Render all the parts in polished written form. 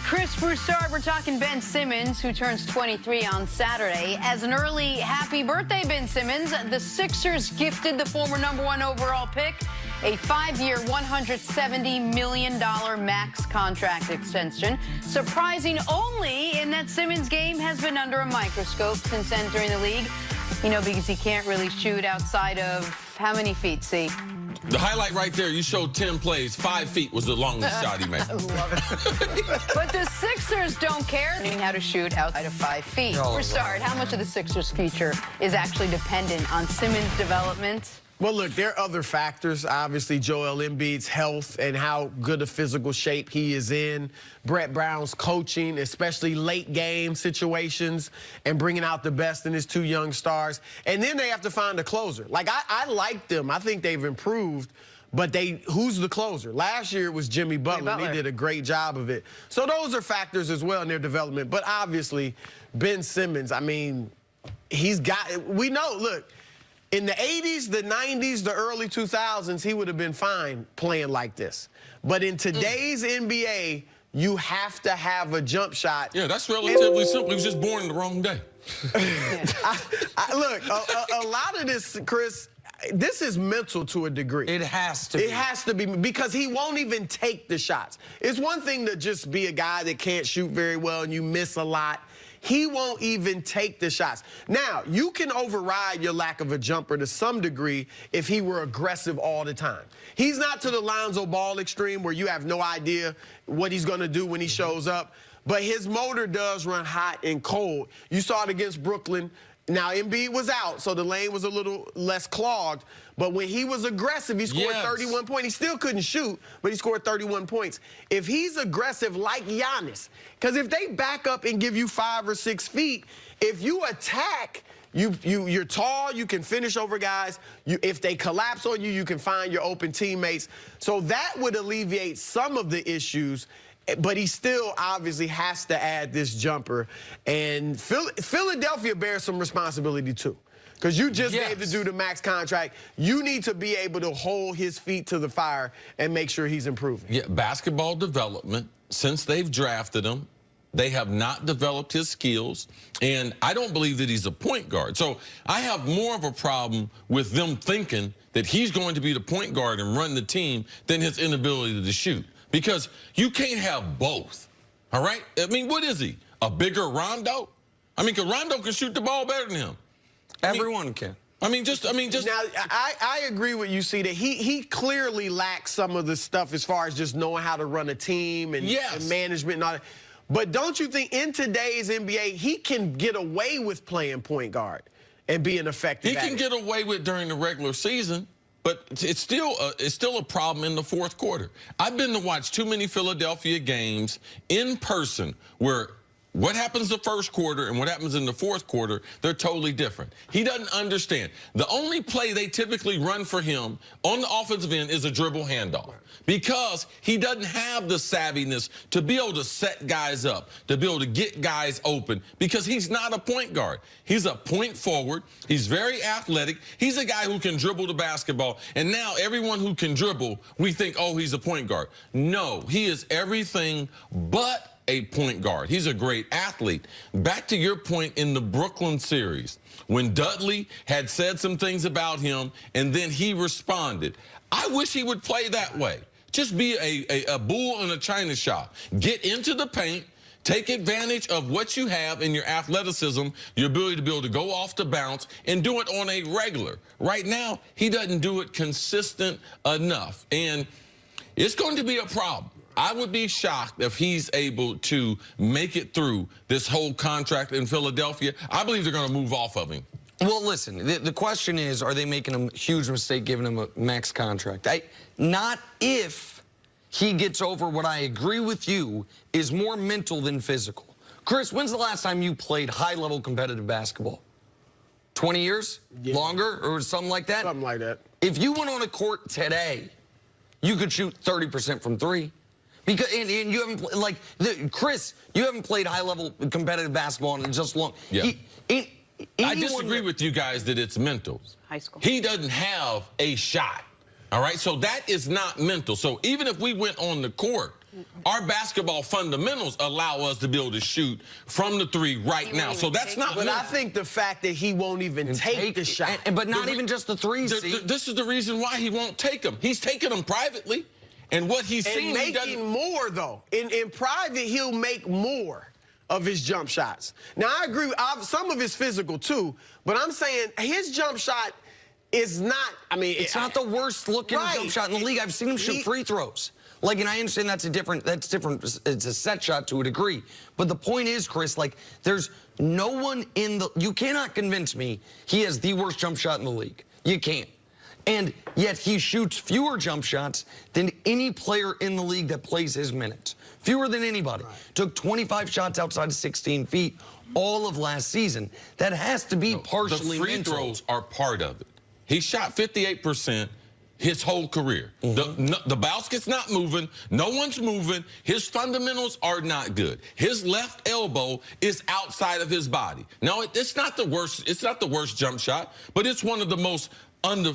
Chris Broussard, we're talking Ben Simmons, who turns 23 on Saturday. As an early happy birthday, Ben Simmons, the Sixers gifted the former #1 overall pick a 5-year, $170 million max contract extension. Surprising only in that Simmons' game has been under a microscope since entering the league. You know, because he can't really shoot outside of how many feet, see? The highlight right there, you showed 10 plays. 5 feet was the longest shot he made. I love it. But the Sixers don't care how to shoot outside of 5 feet. Broussard, how much of the Sixers' future is actually dependent on Simmons' development? Well, look, there are other factors. Obviously, Joel Embiid's health and how good a physical shape he is in. Brett Brown's coaching, especially late game situations and bringing out the best in his two young stars. And then they have to find a closer. Like, I like them. I think they've improved. But who's the closer? Last year it was Jimmy Butler. And he did a great job of it. So those are factors as well in their development. But obviously, Ben Simmons, I mean, we know, look, in the 80s, the 90s, the early 2000s, he would have been fine playing like this. But in today's NBA, you have to have a jump shot. Yeah, that's relatively simple. He was just born the wrong day. Look, a lot of this, Chris, this is mental to a degree. It has to be. It has to be, because he won't even take the shots. It's one thing to just be a guy that can't shoot very well and you miss a lot. He won't even take the shots. Now, you can override your lack of a jumper to some degree if he were aggressive all the time. He's not to the Lonzo Ball extreme where you have no idea what he's going to do when he shows up. But his motor does run hot and cold. You saw it against Brooklyn. Now, Embiid was out, so the lane was a little less clogged. But when he was aggressive, he scored 31 points. He still couldn't shoot, but he scored 31 points. If he's aggressive like Giannis, because if they back up and give you 5 or 6 feet, if you attack, you're tall, you can finish over guys. If they collapse on you, you can find your open teammates. So that would alleviate some of the issues. But he still obviously has to add this jumper. And Philadelphia bears some responsibility, too. Because you just gave the dude a max contract. You need to be able to hold his feet to the fire and make sure he's improving. Yeah, basketball development, since they've drafted him, they have not developed his skills. And I don't believe that he's a point guard. So I have more of a problem with them thinking that he's going to be the point guard and run the team than his inability to shoot. Because you can't have both, all right? I mean, what is he, a bigger Rondo? I mean, because Rondo can shoot the ball better than him. Everyone can. I mean, just. Now, I agree with you, see, that he clearly lacks some of the stuff as far as just knowing how to run a team and management and all that. But don't you think in today's NBA, he can get away with playing point guard and being effective? He can get away with during the regular season. But it's still a problem in the fourth quarter. I've been to watch too many Philadelphia games in person where what happens the first quarter and what happens in the fourth quarter, they're totally different. He doesn't understand. The only play they typically run for him on the offensive end is a dribble handoff because he doesn't have the savviness to be able to set guys up, to be able to get guys open, because he's not a point guard. He's a point forward. He's very athletic. He's a guy who can dribble the basketball. And now everyone who can dribble, we think, oh, he's a point guard. No, he is everything but a point guard. He's a great athlete. Back to your point in the Brooklyn series, when Dudley had said some things about him and then he responded. I wish he would play that way. Just be a bull in a china shop. Get into the paint, take advantage of what you have in your athleticism, your ability to be able to go off the bounce, and do it on a regular. Right now, he doesn't do it consistent enough, and it's going to be a problem. I would be shocked if he's able to make it through this whole contract in Philadelphia. I believe they're going to move off of him. Well, listen, the question is, are they making a huge mistake giving him a max contract? Not if he gets over what I agree with you is more mental than physical. Chris, when's the last time you played high-level competitive basketball? 20 years? Yeah. Longer? Or something like that? Something like that. If you went on a court today, you could shoot 30% from 3. Because and you haven't Chris, you haven't played high-level competitive basketball in just long. Yeah. I disagree with you guys that it's mental. High school. He doesn't have a shot. All right, so that is not mental. So even if we went on the court Our basketball fundamentals allow us to be able to shoot from the three right now. So that's not. But I think the fact that he won't even take the shot. But not even just the threes. This is the reason why he won't take them. He's taking them privately. And what he's seen, making more, though. In private, he'll make more of his jump shots. Now, I agree. Some of it's physical, too. But I'm saying his jump shot is not, I mean. It's not the worst looking jump shot in the league. I've seen him shoot free throws. Like, and I understand that's different. It's a set shot to a degree. But the point is, Chris, like, there's no one you cannot convince me he has the worst jump shot in the league. You can't. And yet he shoots fewer jump shots than any player in the league that plays his minutes. Fewer than anybody. Right. Took 25 shots outside of 16 feet all of last season. That has to be partially mental. The free throws are part of it. He shot 58% his whole career. The basket's not moving. No one's moving. His fundamentals are not good. His left elbow is outside of his body. Now, it's not the worst. It's not the worst jump shot, but it's one of the most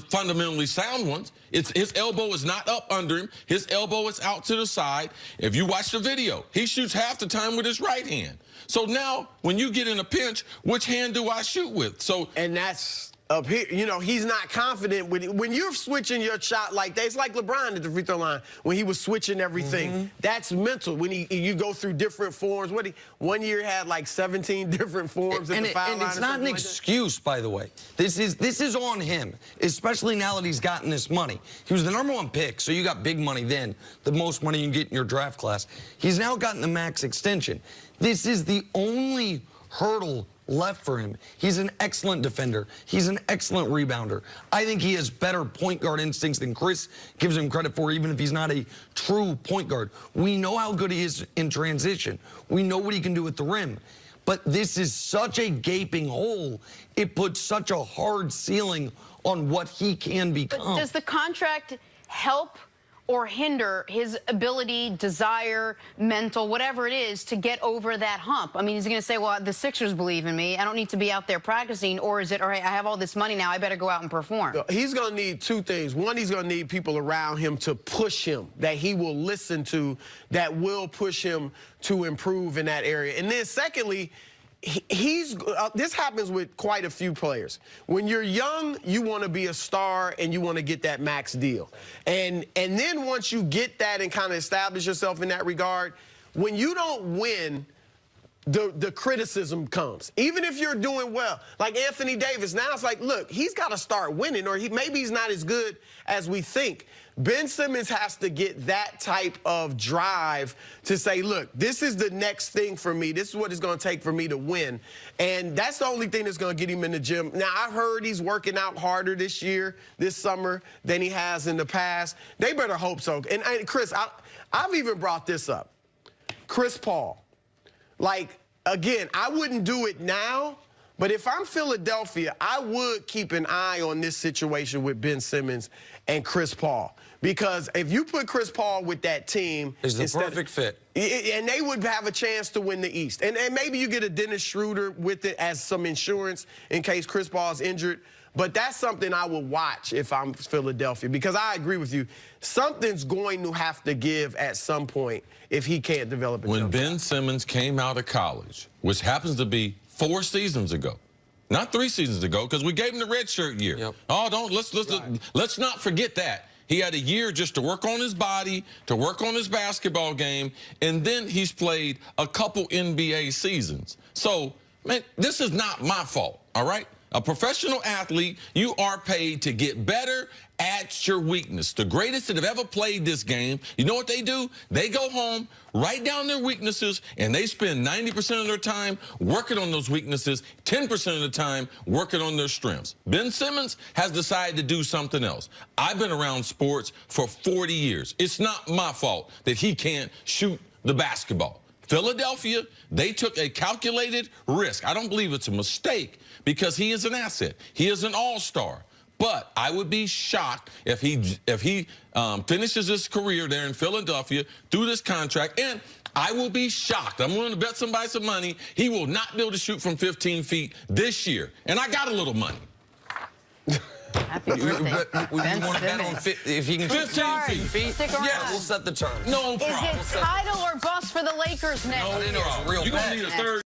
fundamentally sound ones. His elbow is not up under him. His elbow is out to the side. If you watch the video, he shoots half the time with his right hand. So now, when you get in a pinch, which hand do I shoot with? And that's up here. You know, he's not confident when you're switching your shot like that. It's like LeBron at the free throw line when he was switching everything. That's mental. When you go through different forms. One year had like 17 different forms at the foul line. And it's not an excuse, by the way. This is on him, especially now that he's gotten this money. He was the #1 pick, so you got big money then, the most money you can get in your draft class. He's now gotten the max extension. This is the only hurdle left for him. He's an excellent defender. He's an excellent rebounder. I think he has better point guard instincts than Chris gives him credit for, even if he's not a true point guard. We know how good he is in transition. We know what he can do at the rim. But this is such a gaping hole. It puts such a hard ceiling on what he can become. But does the contract help or hinder his ability, desire, mental, whatever it is, to get over that hump? I mean, is he going to say, well, the Sixers believe in me, I don't need to be out there practicing, or is it, all right, I have all this money now, I better go out and perform? He's going to need two things. One, he's going to need people around him to push him, that he will listen to, that will push him to improve in that area. And then secondly, this happens with quite a few players. When you're young, you want to be a star and you want to get that max deal. And then once you get that and kind of establish yourself in that regard, when you don't win, the criticism comes. Even if you're doing well. Like Anthony Davis, now it's like, look, he's got to start winning, or maybe he's not as good as we think. Ben Simmons has to get that type of drive to say, look, this is the next thing for me. This is what it's going to take for me to win. And that's the only thing that's going to get him in the gym. Now, I heard he's working out harder this summer, than he has in the past. They better hope so. And Chris, I've even brought this up. Chris Paul. Like, again, I wouldn't do it now, but if I'm Philadelphia, I would keep an eye on this situation with Ben Simmons and Chris Paul. Because if you put Chris Paul with that team, it's the perfect fit. And they would have a chance to win the East. And maybe you get a Dennis Schroeder with it as some insurance in case Chris Paul is injured. But that's something I would watch if I'm Philadelphia, because I agree with you. Something's going to have to give at some point if he can't develop a jump shot. When Ben Simmons came out of college, which happens to be 4 seasons ago, not 3 seasons ago, because we gave him the redshirt year. Yep. Oh, let's not forget that. He had a year just to work on his body, to work on his basketball game, and then he's played a couple NBA seasons. So, man, this is not my fault, all right? A professional athlete, you are paid to get better at your weakness. The greatest that have ever played this game, you know what they do? They go home, write down their weaknesses, and they spend 90% of their time working on those weaknesses, 10% of the time working on their strengths. Ben Simmons has decided to do something else. I've been around sports for 40 years. It's not my fault that he can't shoot the basketball. Philadelphia, they took a calculated risk. I don't believe it's a mistake, because he is an asset. He is an all-star. But I would be shocked if he finishes his career there in Philadelphia through this contract. And I will be shocked. I'm willing to bet somebody some money. He will not be able to shoot from 15 feet this year. And I got a little money. Happy birthday, You Ben want to bet on Simmons. if he can 15 feet. Stick around. Yeah, we'll set the terms. No Is problem. it title or bust for the Lakers next No I didn't know it was a real You're going bet. to need a third.